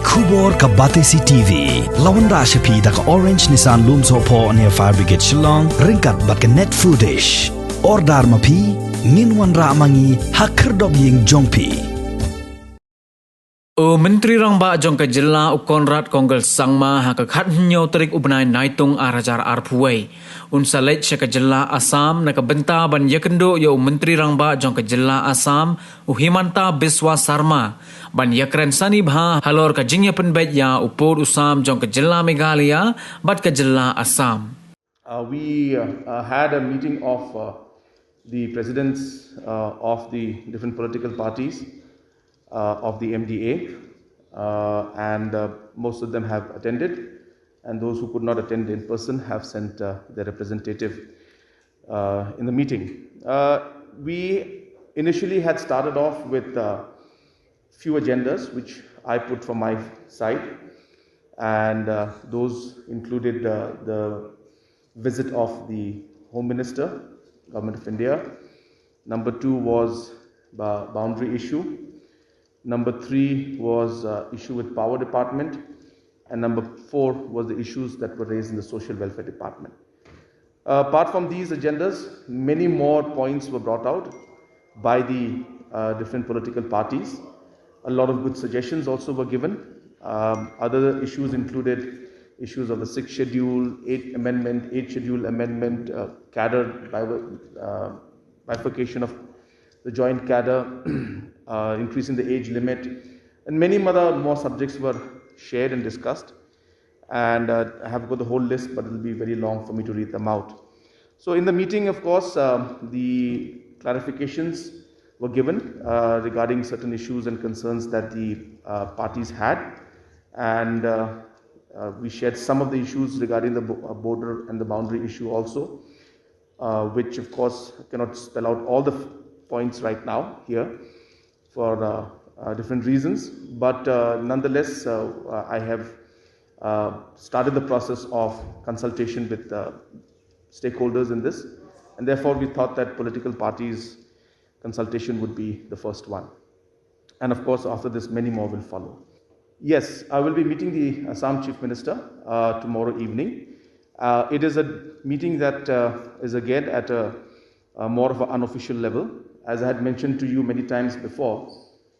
Kubor ka Batesi TV. Lawan Rashapi da ka Orange Nissan Looms Hopo near Fire Brigade Shillong. Ringkat bat ka net foodish. Ordar mapi. Nginwan Ramangi Hakerdog Ying Jongpi. Menteri Rangba Jingïakajia Conrad Kongal Sangma Hakakhat Nyo Trik Ubnai Naitung Arajar Arpuai. Unsa Leit Ïakynduh Assam nakabenta ban Ïakynduh yo Menteri Rangba Jingïakajia Assam Himanta Biswa Sarma ban Ïakren Sani Bha Halor ka Jingïakajia ya upod Usam Jingïakajia Meghalaya bat Kajilla Assam. We had a meeting of the presidents of the different political parties of the MDA, and most of them have attended, and those who could not attend in person have sent their representative in the meeting. We initially had started off with few agendas which I put from my side, and those included the visit of the Home Minister, Government of India. Number 2 was boundary issue. Number 3 was issue with Power Department, and number 4 was the issues that were raised in the Social Welfare Department. Apart from these agendas, many more points were brought out by the different political parties. A lot of good suggestions also were given. Other issues included issues of the 6th Schedule, 8th Amendment, 8th Schedule Amendment, cadre bifurcation of the joint cadre, increasing the age limit, and many other more subjects were shared and discussed. And I have got the whole list, but it will be very long for me to read them out. So in the meeting, of course, the clarifications were given regarding certain issues and concerns that the parties had, and we shared some of the issues regarding the border and the boundary issue also, which of course cannot spell out all the points right now here for different reasons, but nonetheless I have started the process of consultation with stakeholders in this, and therefore we thought that political parties consultation would be the first one, and of course after this many more will follow. Yes, I will be meeting the Assam Chief Minister tomorrow evening. It is a meeting that is again at a more of an unofficial level. As I had mentioned to you many times before,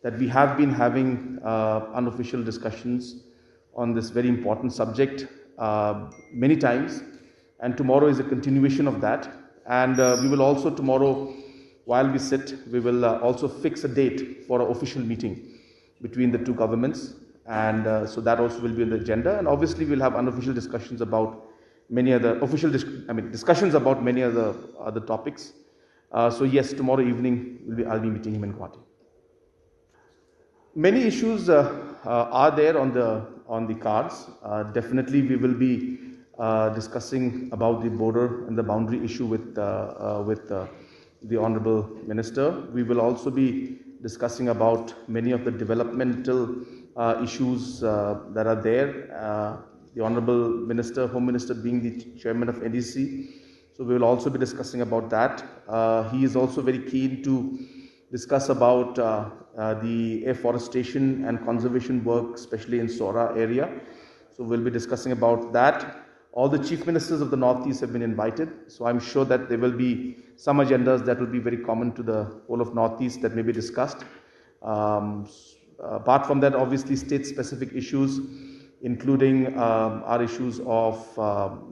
that we have been having unofficial discussions on this very important subject many times, and tomorrow is a continuation of that. And we will also tomorrow, while we sit, we will also fix a date for an official meeting between the two governments, and so that also will be on the agenda. And obviously we'll have unofficial discussions about many other discussions about many other topics. So yes, tomorrow evening I'll be meeting him in Guwahati. Many issues are there on the cards. Definitely we will be discussing about the border and the boundary issue with the Honorable Minister. We will also be discussing about many of the developmental issues that are there. The Honorable Minister, Home Minister being the Chairman of NDC, so we will also be discussing about that. He is also very keen to discuss about the afforestation and conservation work, especially in Sora area. So we'll be discussing about that. All the chief ministers of the Northeast have been invited, so I'm sure that there will be some agendas that will be very common to the whole of Northeast that may be discussed. Apart from that, obviously state-specific issues, including our issues of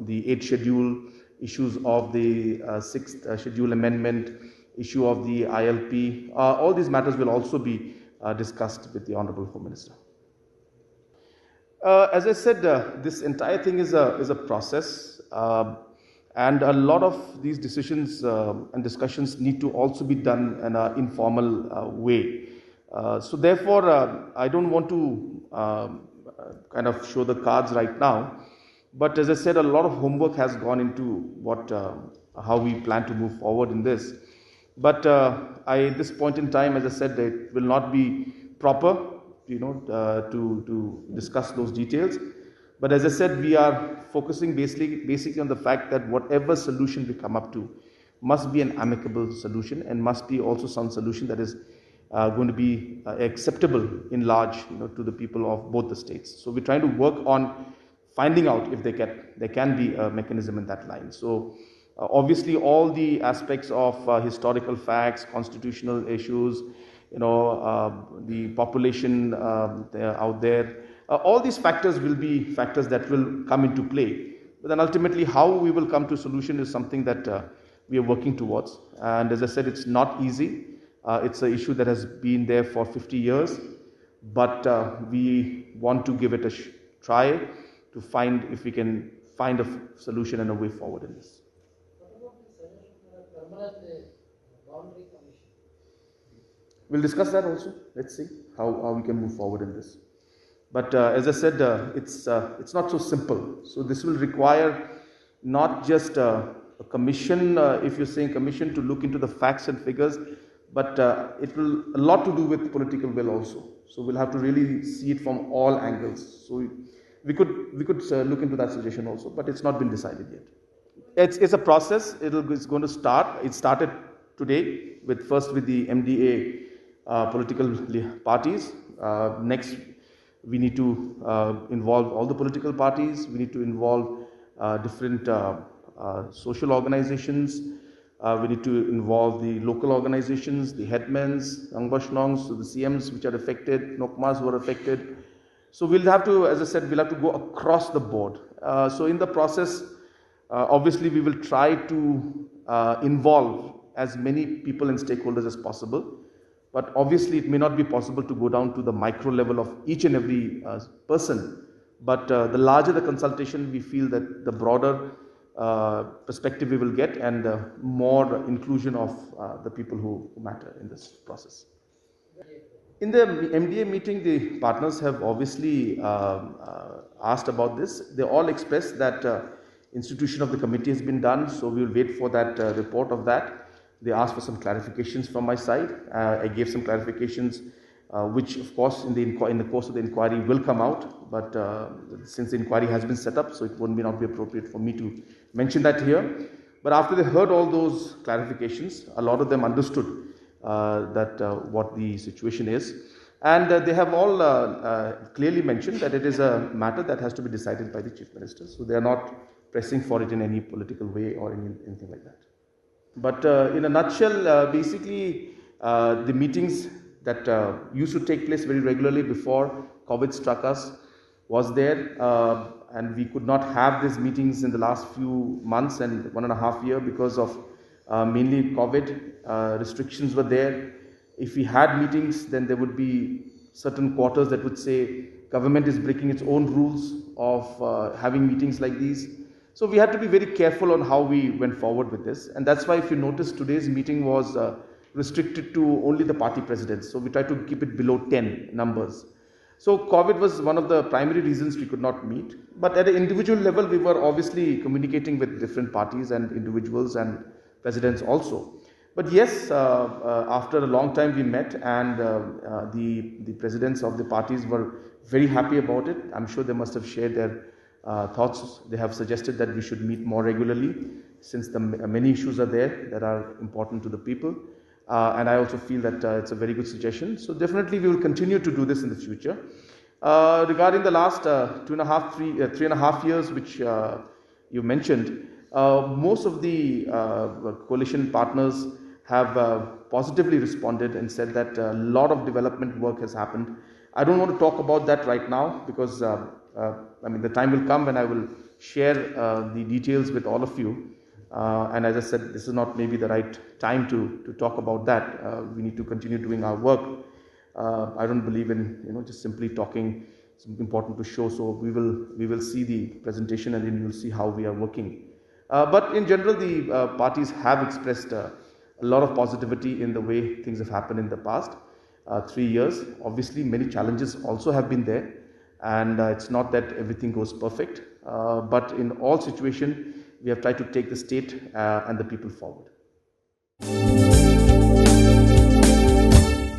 the 8th schedule, issues of the 6th schedule amendment, issue of the ILP. All these matters will also be discussed with the Honorable Home Minister. As I said, this entire thing is a process, and a lot of these decisions and discussions need to also be done in an informal way. So therefore, I don't want to kind of show the cards right now, but as I said, a lot of homework has gone into how we plan to move forward in this. But at this point in time, as I said, it will not be proper, to discuss those details. But as I said, we are focusing basically on the fact that whatever solution we come up to must be an amicable solution and must be also some solution that is going to be acceptable in large, to the people of both the states. So we're trying to work on finding out if there can be a mechanism in that line. So obviously all the aspects of historical facts, constitutional issues, the population out there, all these factors will be factors that will come into play. But then ultimately how we will come to a solution is something that we are working towards. And as I said, it's not easy. It's an issue that has been there for 50 years, but we want to give it a try to find if we can find a solution and a way forward in this. We'll discuss that also. Let's see how we can move forward in this. But as I said, it's not so simple. So this will require not just a commission, if you're saying commission, to look into the facts and figures, but it will a lot to do with political will also. So we'll have to really see it from all angles. So we could look into that suggestion also, but it's not been decided yet. It's a process. It's going to start. It started today first with the MDA political parties. Next, we need to involve all the political parties. We need to involve different social organizations. We need to involve the local organizations, the headmans, Angbashnongs, so the CMs which are affected, Nokmas who are affected. So we'll have to, as I said, we'll have to go across the board. So in the process, obviously we will try to involve as many people and stakeholders as possible. But obviously it may not be possible to go down to the micro level of each and every person. But the larger the consultation, we feel that the broader perspective we will get and more inclusion of the people who matter in this process. In the MDA meeting, the partners have obviously asked about this. They all expressed that institution of the committee has been done, so we will wait for that report of that. They asked for some clarifications from my side. I gave some clarifications, which of course in the course of the inquiry will come out, but since the inquiry has been set up, so it may not be appropriate for me to mention that here. But after they heard all those clarifications, a lot of them understood what the situation is, and they have all clearly mentioned that it is a matter that has to be decided by the Chief Minister. So they are not pressing for it in any political way or anything like that. But in a nutshell, basically the meetings that used to take place very regularly before COVID struck us was there, and we could not have these meetings in the last few months and 1.5 years because of mainly COVID. Restrictions were there. If we had meetings, then there would be certain quarters that would say government is breaking its own rules of having meetings like these. So we had to be very careful on how we went forward with this, and that's why if you notice today's meeting was restricted to only the party presidents. So we tried to keep it below 10 numbers. So COVID was one of the primary reasons we could not meet. But at an individual level, we were obviously communicating with different parties and individuals and presidents also. But yes, after a long time we met, and the presidents of the parties were very happy about it. I'm sure they must have shared their thoughts. They have suggested that we should meet more regularly, since the many issues are there that are important to the people. And I also feel that it's a very good suggestion. So definitely we will continue to do this in the future. Regarding the last 3.5 years, which you mentioned, most of the coalition partners have positively responded and said that a lot of development work has happened. I don't want to talk about that right now because the time will come when I will share the details with all of you. And as I said, this is not maybe the right time to talk about that. We need to continue doing our work. I don't believe in just simply talking. It's important to show. So we will see the presentation, and then you'll see how we are working. But in general, the parties have expressed a lot of positivity in the way things have happened in the past 3 years. Obviously, many challenges also have been there, and it's not that everything goes perfect. But in all situations, we have tried to take the state and the people forward.